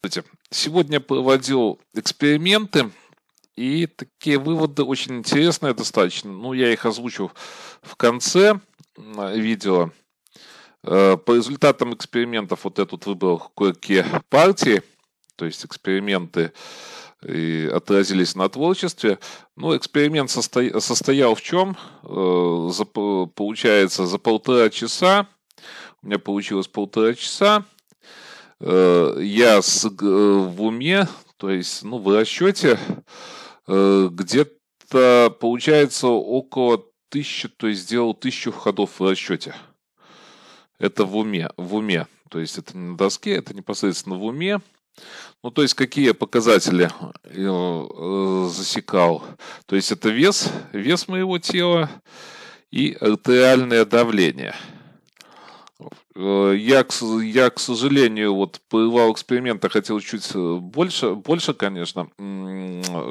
Здравствуйте. Сегодня я проводил эксперименты, и такие выводы очень интересные достаточно. Ну, я их озвучу в конце видео. По результатам экспериментов вот я тут выбрал кое-какие партии, то есть эксперименты и отразились на творчестве. Но эксперимент состоял в чем? Получается, за 1,5 часа, у меня получилось 1,5 часа, я в уме, то есть, ну, в расчете, где-то получается около 1000, то есть сделал 1000 ходов в расчете. Это в уме. То есть это не на доске, это непосредственно в уме. Ну, то есть какие показатели засекал? То есть это вес моего тела и артериальное давление. Я, к сожалению, вот по эксперимента хотел чуть больше, конечно,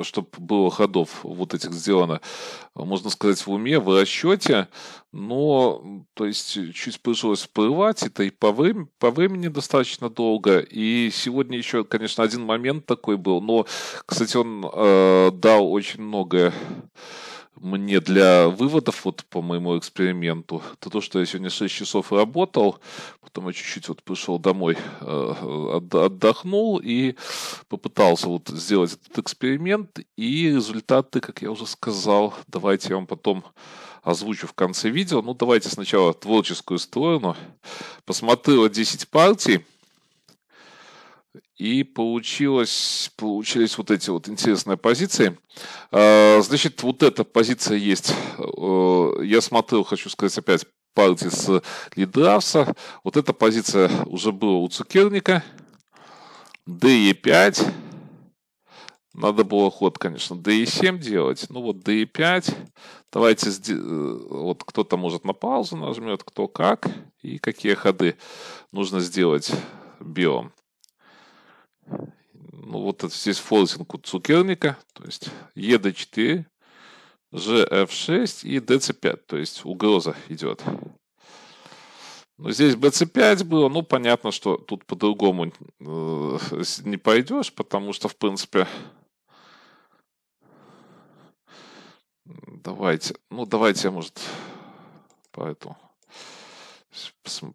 чтобы было ходов вот этих сделано, можно сказать, в уме, в расчете, но, то есть, чуть пришлось порывать, это и по времени достаточно долго, и сегодня еще, конечно, один момент такой был, но, кстати, он дал очень многое мне для выводов вот по моему эксперименту. Это то, что я сегодня 6 часов работал, потом я чуть-чуть вот пришел домой, отдохнул и попытался вот сделать этот эксперимент, и результаты, как я уже сказал, давайте я вам потом озвучу в конце видео. Ну, давайте сначала творческую сторону. Посмотрел 10 партий, и получились вот эти вот интересные позиции. Значит, вот эта позиция есть. Я смотрел, хочу сказать опять, партии с Лидравса. Вот эта позиция уже была у Цукерника. DE5. Надо было ход, конечно, DE7 делать. Ну вот DE5. Давайте, вот кто-то может на паузу нажмет, кто как. И какие ходы нужно сделать белым. Ну, вот это здесь форсинг у Цукерника, то есть ED4, GF6 и DC5, то есть угроза идет. Но здесь BC5 было, ну, понятно, что тут по-другому не пойдешь, потому что, в принципе, давайте я, может, поэтому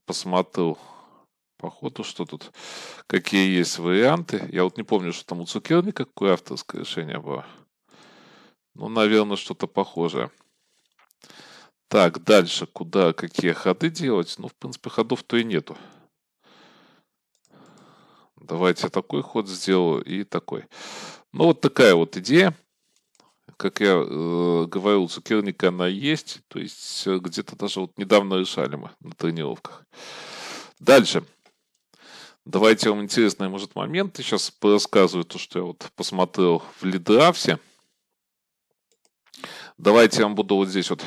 посмотрю по ходу, что тут, какие есть варианты. Я вот не помню, что там у Цукерника какое авторское решение было. Ну, наверное, что-то похожее. Так, дальше, какие ходы делать? Ну, в принципе, ходов-то и нету. Давайте такой ход сделаю и такой. Ну, вот такая вот идея. Как я говорил, у Цукерника она есть. То есть, где-то даже вот недавно решали мы на тренировках. Дальше. Давайте вам интересные, может, моменты сейчас порассказываю, то, что я вот посмотрел в Лидравсе. Давайте я вам буду вот здесь вот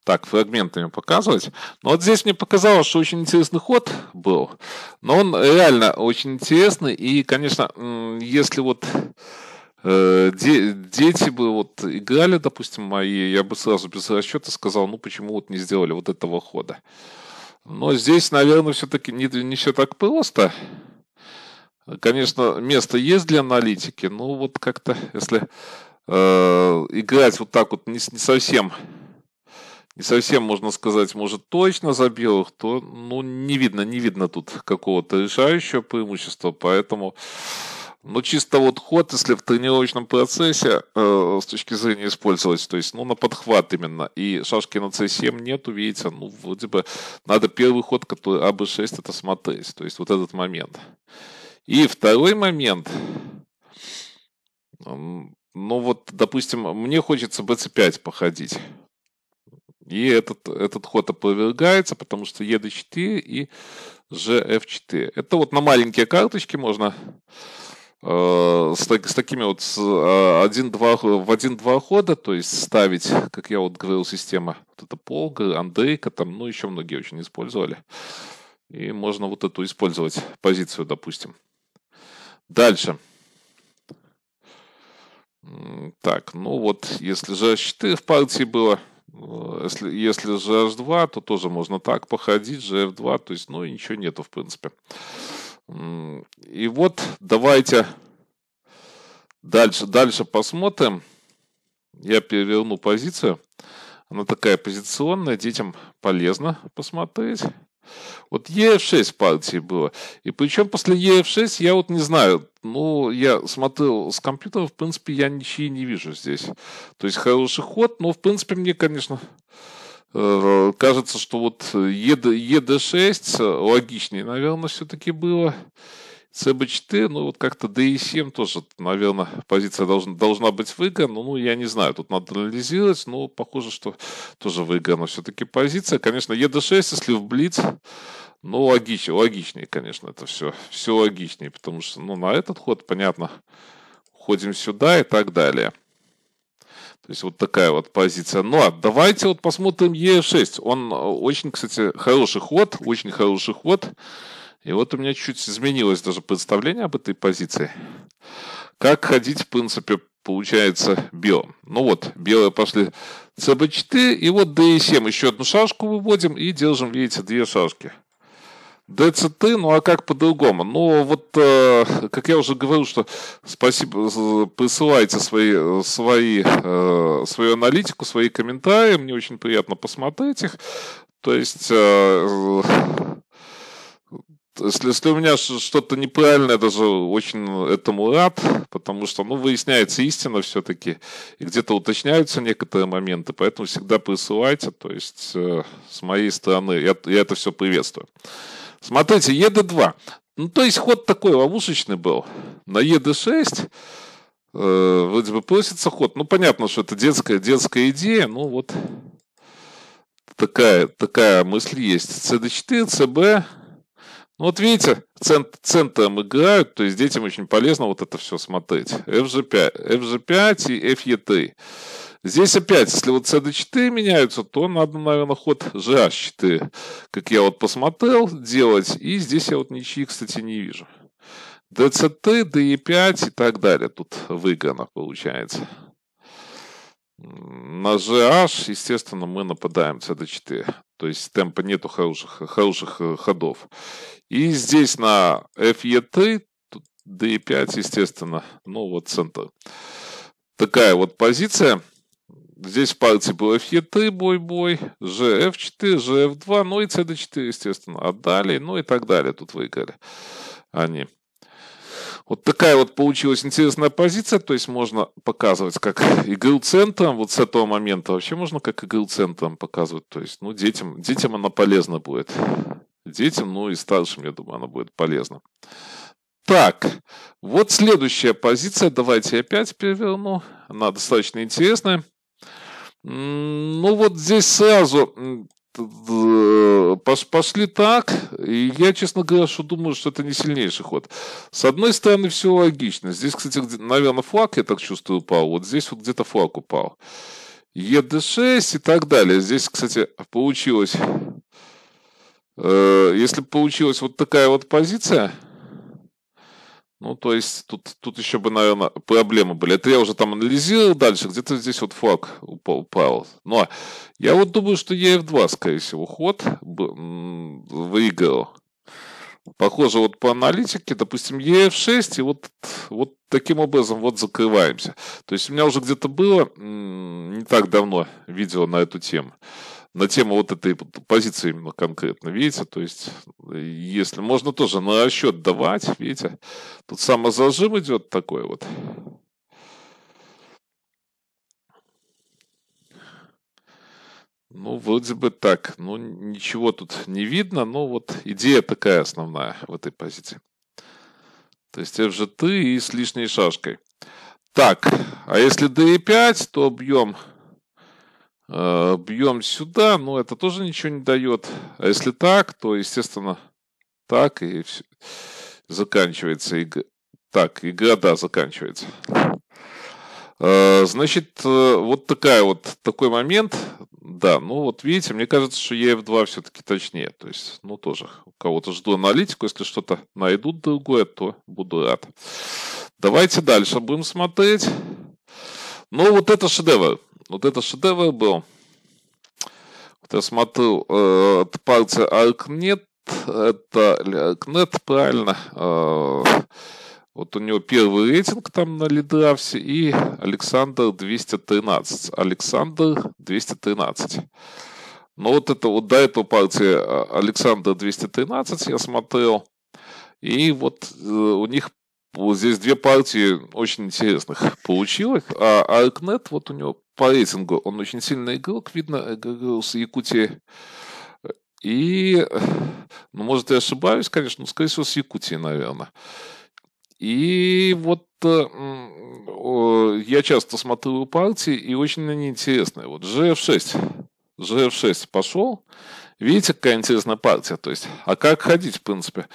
так фрагментами показывать. Но вот здесь мне показалось, что очень интересный ход был. Но он реально очень интересный. И, конечно, если вот дети бы вот играли, допустим, мои, я бы сразу без расчета сказал, ну почему вот не сделали вот этого хода. Но здесь, наверное, все-таки не все так просто. Конечно, место есть для аналитики, но вот как-то, если играть вот так вот не совсем, можно сказать, может, точно за белых, то ну, не видно тут какого-то решающего преимущества, поэтому, ну, чисто вот ход, если в тренировочном процессе с точки зрения использовать, то есть, ну, на подхват именно, и шашки на c7 нету, видите, ну, вроде бы надо первый ход, который АБ6, это смотреть, то есть, вот этот момент. И второй момент, ну, вот, допустим, мне хочется BC5 походить. И этот ход опровергается, потому что ED4 и GF4. Это вот на маленькие карточки можно с такими вот в 1-2 хода, то есть ставить, как я вот говорил, система, вот это Полга, Андрейка, там, ну, еще многие очень использовали. И можно вот эту использовать позицию, допустим. Дальше. Так, ну вот, если GH4 в партии было, если GH2, то тоже можно так походить, GF2, то есть, ну, и ничего нету, в принципе. И вот давайте дальше посмотрим. Я переверну позицию. Она такая позиционная, детям полезно посмотреть. Вот EF6 партии было. И причем после EF6 я вот не знаю. Ну, я смотрел с компьютера, в принципе, я ничего не вижу здесь. То есть хороший ход, но в принципе мне, конечно, кажется, что вот ED6 логичнее, наверное, все-таки было. CB4, ну вот как-то DE7 тоже, наверное, позиция должна быть выиграна. Ну, я не знаю, тут надо анализировать, но похоже, что тоже выиграна все-таки позиция. Конечно, ED6, если в блиц, ну, логичнее, конечно, это все логичнее, потому что, ну, на этот ход, понятно, ходим сюда и так далее. То есть вот такая вот позиция. Ну, а давайте вот посмотрим EF6. Он очень, кстати, хороший ход, очень хороший ход. И вот у меня чуть изменилось даже представление об этой позиции. Как ходить, в принципе, получается белым. Ну вот, белые пошли CB4, и вот DE7. Еще одну шашку выводим и держим, видите, две шашки. DCT, ну а как по-другому? Ну вот, как я уже говорил, что спасибо, присылайте свою аналитику, свои комментарии. Мне очень приятно посмотреть их. То есть... Если у меня что-то неправильное, я даже очень этому рад, потому что, ну, выясняется истина все-таки, и где-то уточняются некоторые моменты, поэтому всегда присылайте, то есть с моей стороны я это все приветствую. Смотрите, ED2, ну, то есть ход такой ловушечный был, на ED6 вроде бы просится ход, ну, понятно, что это детская идея, ну, вот такая мысль есть, CD4, CB. Ну, вот видите, центром играют, то есть детям очень полезно вот это все смотреть. FG5 и FE3. Здесь опять, если вот CD4 меняются, то надо, наверное, ход GH4, как я вот посмотрел, делать. И здесь я вот ничьи, кстати, не вижу. DCT, DE5 и так далее. Тут выиграно получается. На GH, естественно, мы нападаем CD4. То есть темпа нету хороших ходов. И здесь на FE3, тут DE5, естественно, ну вот центр. Такая вот позиция. Здесь в партии был FE3, бой, GF4, GF2, ну и CD4, естественно, отдали, ну и так далее. Тут выиграли они. Вот такая вот получилась интересная позиция, то есть можно показывать как игру центром, вот с этого момента вообще можно как игру центром показывать, то есть, ну, детям она полезна будет. Детям, ну и старшим, я думаю, она будет полезна. Так, вот следующая позиция, давайте я опять переверну, она достаточно интересная. Ну вот здесь сразу... Пошли так, и я, честно говоря, думаю, что это не сильнейший ход. С одной стороны, все логично. Здесь, кстати, наверное, флаг, я так чувствую, упал. Вот здесь вот где-то флаг упал. ED6 и так далее. Здесь, кстати, получилось... Если получилась вот такая вот позиция... Ну, то есть, тут еще бы, наверное, проблемы были. Это я уже там анализировал дальше. Где-то здесь вот флаг упал. Но я вот думаю, что EF2, скорее всего, ход выиграл. Похоже, вот по аналитике, допустим, EF6, и вот таким образом вот закрываемся. То есть, у меня уже где-то было не так давно видео на эту тему. На тему вот этой позиции именно конкретно, видите, то есть, если можно тоже на расчет давать, видите, тут самозажим идет такой вот. Ну, вроде бы так, ну, ничего тут не видно, но вот идея такая основная в этой позиции. То есть FG3 и с лишней шашкой. Так, а если DE5, то бьем сюда, но это тоже ничего не дает. А если так, то, естественно, так и все. Заканчивается игра. Так, игра, да, заканчивается. Значит, вот такой момент. Да, ну вот видите, мне кажется, что EF2 все-таки точнее. То есть, ну тоже, у кого-то жду аналитику. Если что-то найдут другое, то буду рад. Давайте дальше будем смотреть. Ну, вот это шедевр. Вот это шедевр был. Вот я смотрю, от партии ArcNet, это Кнет, правильно. Вот у него первый рейтинг там на лидравсе и Александр 213. Александр 213. Но вот это вот до этого партии Александр 213 я смотрел. И вот у них вот здесь две партии очень интересных получилось. А Аркнет, вот у него по рейтингу, он очень сильный игрок, видно, играл с Якутией. И, ну, может, я ошибаюсь, конечно, но, скорее всего, с Якутией, наверное. И вот я часто смотрю партии, и очень они интересные. Вот GF6 пошел. Видите, какая интересная партия. То есть, а как ходить, в принципе?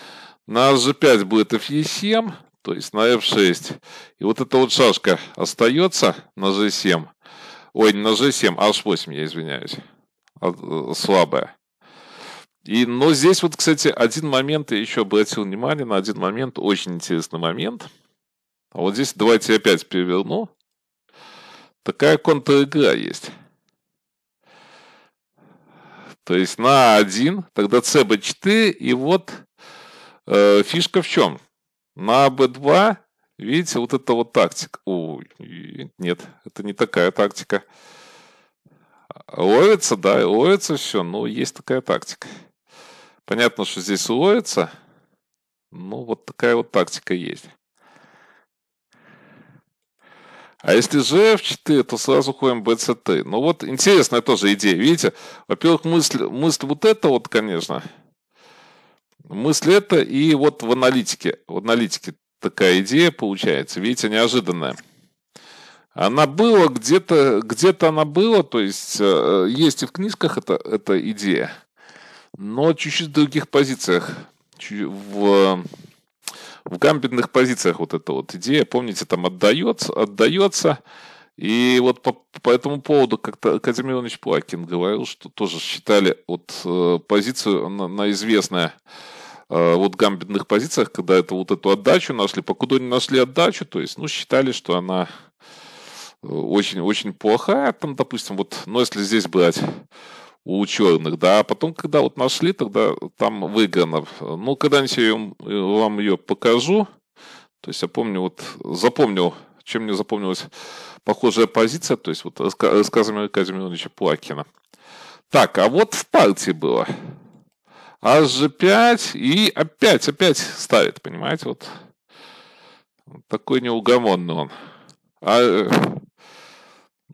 На G5 будет FE7, то есть на F6. И вот эта вот шашка остается на G7. Ой, не на G7, H8, я извиняюсь. Слабая. Но здесь вот, кстати, один момент, я еще обратил внимание на один момент, очень интересный момент. А вот здесь давайте опять переверну. Такая контр-игра есть. То есть на А1, тогда CB4, и вот фишка в чем? На B2, видите, вот это вот тактика. Ой, нет, это не такая тактика. Ловится, да, ловится все, но есть такая тактика. Понятно, что здесь ловится, но вот такая вот тактика есть. А если GF4, то сразу ходим BC3. Ну вот интересная тоже идея, видите? Во-первых, мысль вот эта вот, конечно. Мысль это и вот в аналитике такая идея получается, видите, неожиданная. Она была где-то она была, то есть есть и в книжках эта идея, но чуть-чуть в других позициях, в гамбитных позициях вот эта вот идея, помните, там отдается, и вот по этому поводу как-то Казимир Иванович Плакин говорил, что тоже считали вот позицию на известное вот гамбитных позициях, когда это вот эту отдачу нашли, покуда не нашли отдачу, то есть, ну, считали, что она очень-очень плохая, там, допустим, вот, но если здесь брать у черных, да, а потом, когда вот нашли, тогда там выиграно. Ну, когда-нибудь я вам ее покажу, то есть я помню, запомнил, чем мне запомнилась похожая позиция, то есть вот рассказами Казимира Ивановича Плакина. Так, а вот в партии было HG5 и опять ставит, понимаете, вот такой неугомонный он.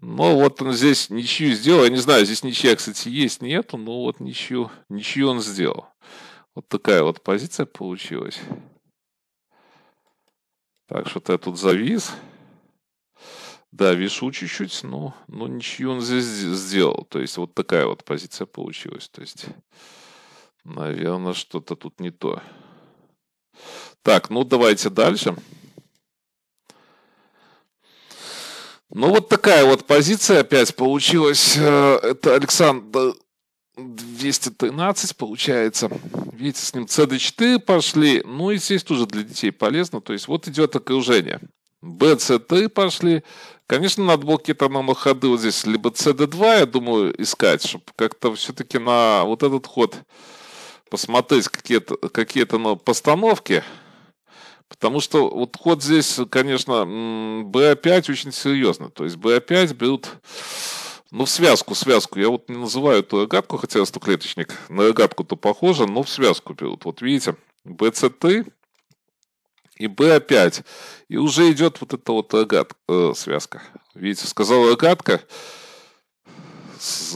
Ну, вот он здесь ничью сделал. Я не знаю, здесь ничья, кстати, есть, нету, но вот ничью он сделал. Вот такая вот позиция получилась. Так, что-то я тут завис. Да, вишу чуть-чуть, но ничью он здесь сделал. То есть, вот такая вот позиция получилась. То есть, наверное, что-то тут не то. Так, ну давайте дальше. Ну, вот такая вот позиция опять получилась. Это Александр 213 получается. Видите, с ним CD4 пошли. Ну, и здесь тоже для детей полезно. То есть, вот идет окружение. BC3 пошли. Конечно, надо было какие-то ходы вот здесь. Либо CD2, я думаю, искать, чтобы как-то все-таки на вот этот ход посмотреть какие-то постановки. Потому что вот ход здесь, конечно, BA5 очень серьезно. То есть BA5 берут, ну, в связку. Я вот не называю эту рогатку, хотя я стоклеточник. На рогатку-то похоже, но в связку берут. Вот видите, BC3 и BA5. И уже идет вот эта вот связка. Видите, сказал рогатка,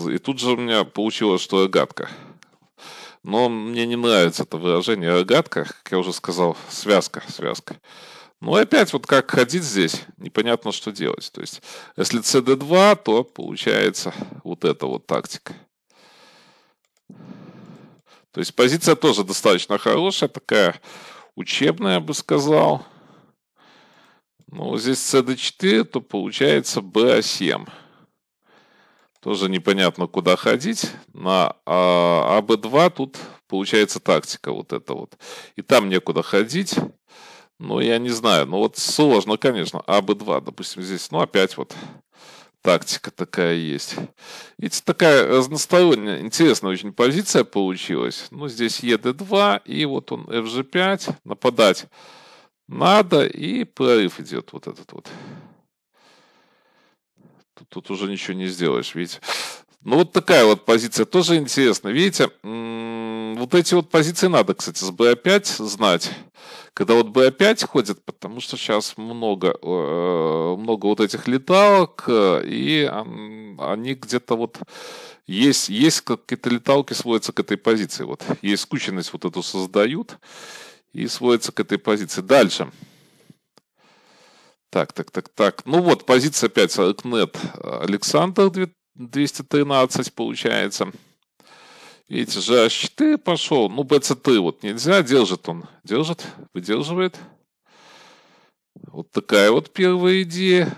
и тут же у меня получилось, что рогатка. Но мне не нравится это выражение рогатка, как я уже сказал, связка. Ну и опять вот как ходить здесь, непонятно, что делать. То есть, если CD2, то получается вот эта вот тактика. То есть, позиция тоже достаточно хорошая, такая учебная, я бы сказал. Но здесь CD4, то получается BA7. Тоже непонятно, куда ходить. На АБ2 тут получается тактика вот эта вот. И там некуда ходить. Но я не знаю. Ну вот сложно, конечно. АБ2, допустим, здесь. Ну опять вот тактика такая есть. Видите, такая разносторонняя, интересная очень позиция получилась. Ну, здесь ЕД2, и вот он FG5, нападать надо, и прорыв идет вот этот вот. Тут уже ничего не сделаешь, видите. Ну, вот такая вот позиция тоже интересна. Видите, вот эти вот позиции надо, кстати, с B5 знать. Когда вот B5 ходит, потому что сейчас много вот этих леталок, и они где-то вот есть какие-то леталки сводятся к этой позиции. Вот есть скученность вот эту создают и сводятся к этой позиции. Дальше. Так. Ну вот, позиция опять Рыкнет Александр 213 получается. Видите, GH4 пошел. Ну, BC3 вот нельзя. Держит он. Выдерживает. Вот такая вот первая идея.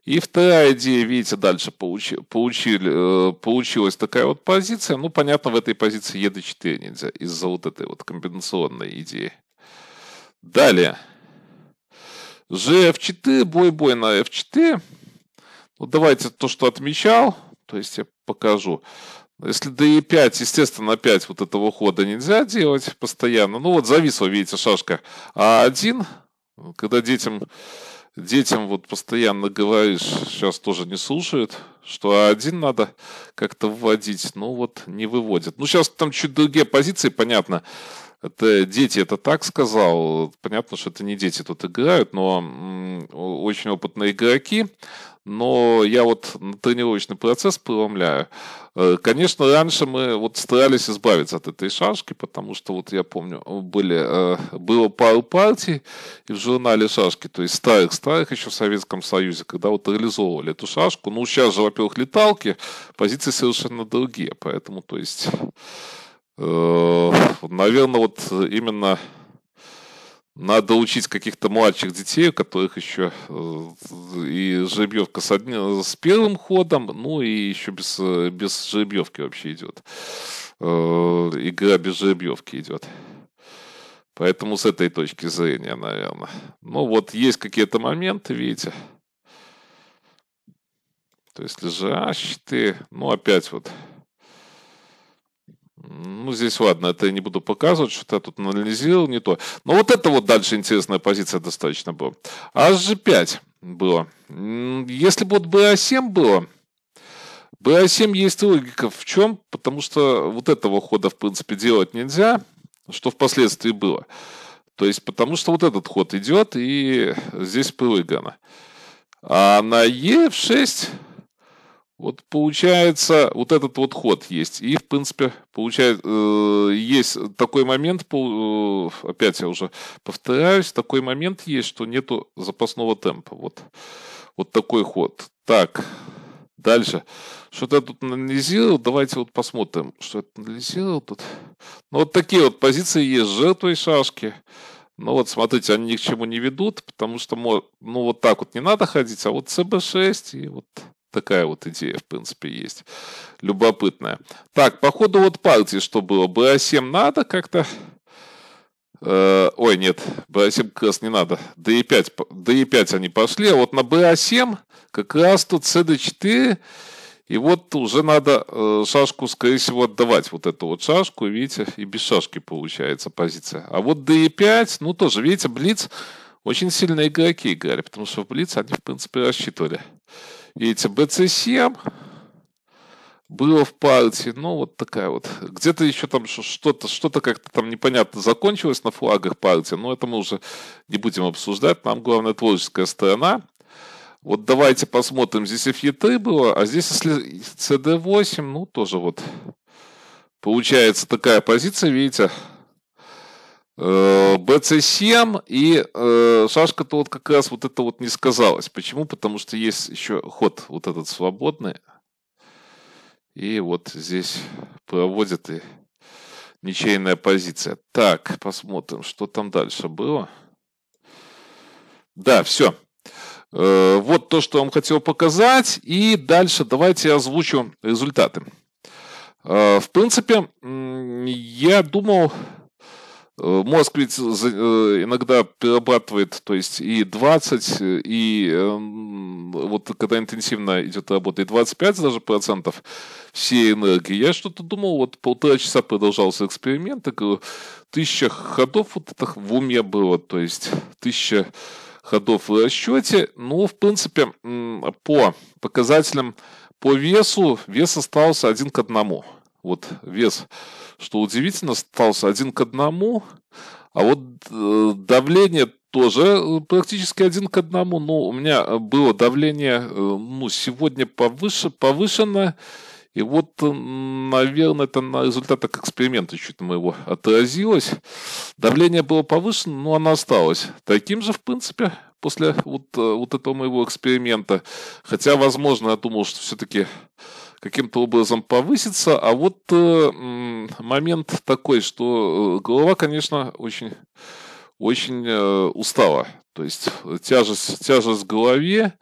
И вторая идея, видите, дальше получилась такая вот позиция. Ну, понятно, в этой позиции ED4 нельзя. Из-за вот этой вот комбинационной идеи. Далее. GF4, бой на F4. Ну, давайте то, что отмечал. То есть я покажу. Если DE5, естественно, опять вот этого хода нельзя делать постоянно. Ну вот зависла, видите, шашка А1. Когда детям вот постоянно говоришь, сейчас тоже не слушают, что А1 надо как-то вводить. Ну вот не выводят. Ну сейчас там чуть другие позиции, понятно. Это дети, это так сказал. Понятно, что это не дети тут играют, но очень опытные игроки. Но я вот тренировочный процесс преломляю. Конечно, раньше мы вот старались избавиться от этой шашки, потому что вот я помню, было пару партий и в журнале шашки, то есть старых еще в Советском Союзе, когда вот реализовывали эту шашку. Ну, сейчас же, во-первых, леталки, позиции совершенно другие, поэтому, то есть, наверное, вот именно надо учить каких-то младших детей, у которых еще и жеребьевка с первым ходом, ну и еще без жеребьевки вообще идет. Игра без жеребьевки идет. Поэтому с этой точки зрения, наверное. Ну вот есть какие-то моменты, видите. То есть лежащие, ну опять вот. Ну, здесь ладно, это я не буду показывать, что-то я тут анализировал, не то. Но вот это вот дальше интересная позиция достаточно была. HG5 было. Если бы вот BA7 было, BA7 есть логика в чем? Потому что вот этого хода, в принципе, делать нельзя, что впоследствии было. То есть, потому что вот этот ход идет, и здесь прыгано. А на E6... Вот получается, вот этот вот ход есть. И, в принципе, получается, есть такой момент, опять я уже повторяюсь, такой момент есть, что нету запасного темпа. Вот такой ход. Так, дальше. Что-то я тут анализировал. Давайте вот посмотрим, что я анализировал тут. Ну, вот такие вот позиции есть с жертвой шашки. Ну вот, смотрите, они ни к чему не ведут, потому что, ну, вот так вот не надо ходить, а вот CB6 и вот... Такая вот идея, в принципе, есть. Любопытная. Так, по ходу вот партии что было? BA7 надо как-то... ой, нет, BA7 как раз не надо. DE5 они пошли. А вот на BA7 как раз тут CD4. И вот уже надо шашку, скорее всего, отдавать. Вот эту вот шашку, видите, и без шашки получается позиция. А вот DE5, ну тоже, видите, Блиц... Очень сильные игроки играли, потому что в Блиц они, в принципе, рассчитывали. Видите, BC7 было в партии, ну вот такая вот. Где-то еще там что-то как-то там непонятно закончилось на флагах партии, но это мы уже не будем обсуждать. Нам главное творческая сторона. Вот давайте посмотрим, здесь FE3 было, а здесь если CD8, ну тоже вот получается такая позиция, видите. BC7 и шашка-то вот как раз вот это вот не сказалось. Почему? Потому что есть еще ход вот этот свободный. И вот здесь проводит и ничейная позиция. Так, посмотрим, что там дальше было. Да, все. Вот то, что я вам хотел показать. И дальше давайте я озвучу результаты. В принципе, я думал... Мозг ведь иногда перерабатывает, то есть и 20, и вот когда интенсивно идет работа, и 25 даже процентов всей энергии. Я что-то думал, вот 1,5 часа продолжался эксперимент, и говорю, 1000 ходов вот это в уме было, то есть 1000 ходов в расчете. Ну, в принципе, по показателям, по весу, вес остался 1 к 1. Вот вес, что удивительно, остался 1 к 1, а вот давление тоже практически 1 к 1. Но у меня было давление, ну, сегодня повышено, и вот, наверное, это на результатах эксперимента чуть моего отразилось. Давление было повышено, но оно осталось таким же, в принципе, после вот этого моего эксперимента. Хотя, возможно, я думал, что все-таки каким-то образом повысится. А вот момент такой, что голова, конечно, очень, очень устала. То есть тяжесть в голове,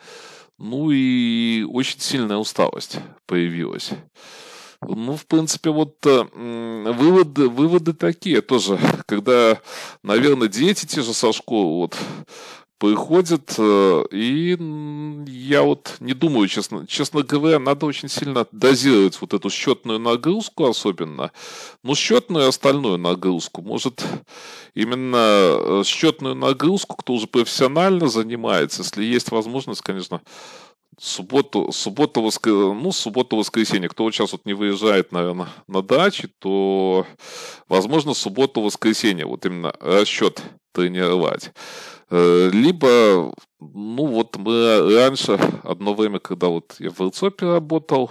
ну и очень сильная усталость появилась. Ну, в принципе, вот выводы такие тоже, когда, наверное, дети те же со школы вот приходят, и я вот не думаю, честно говоря, надо очень сильно дозировать вот эту счетную нагрузку особенно, ну, счетную и остальную нагрузку. Может, именно счетную нагрузку, кто уже профессионально занимается, если есть возможность, конечно, субботу-воскресенье. Кто вот сейчас вот не выезжает, наверное, на даче, то, возможно, субботу-воскресенье, вот именно расчет тренировать. Либо, ну вот мы раньше, одно время, когда вот я в РЦОПе работал,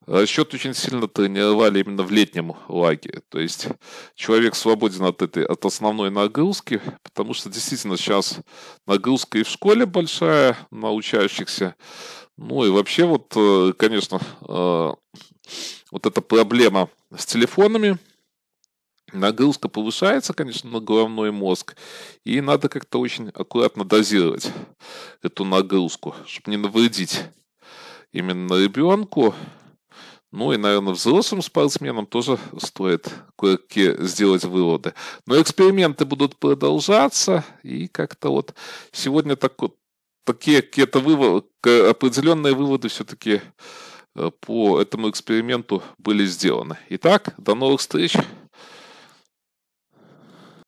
расчет очень сильно тренировали именно в летнем лагере. То есть человек свободен от основной нагрузки, потому что действительно сейчас нагрузка и в школе большая на учащихся. Ну и вообще вот, конечно, вот эта проблема с телефонами, нагрузка повышается, конечно, на головной мозг, и надо как-то очень аккуратно дозировать эту нагрузку, чтобы не навредить именно ребенку. Ну и, наверное, взрослым спортсменам тоже стоит кое-какие сделать выводы. Но эксперименты будут продолжаться, и как-то вот сегодня такие какие-то определенные выводы все-таки по этому эксперименту были сделаны. Итак, до новых встреч!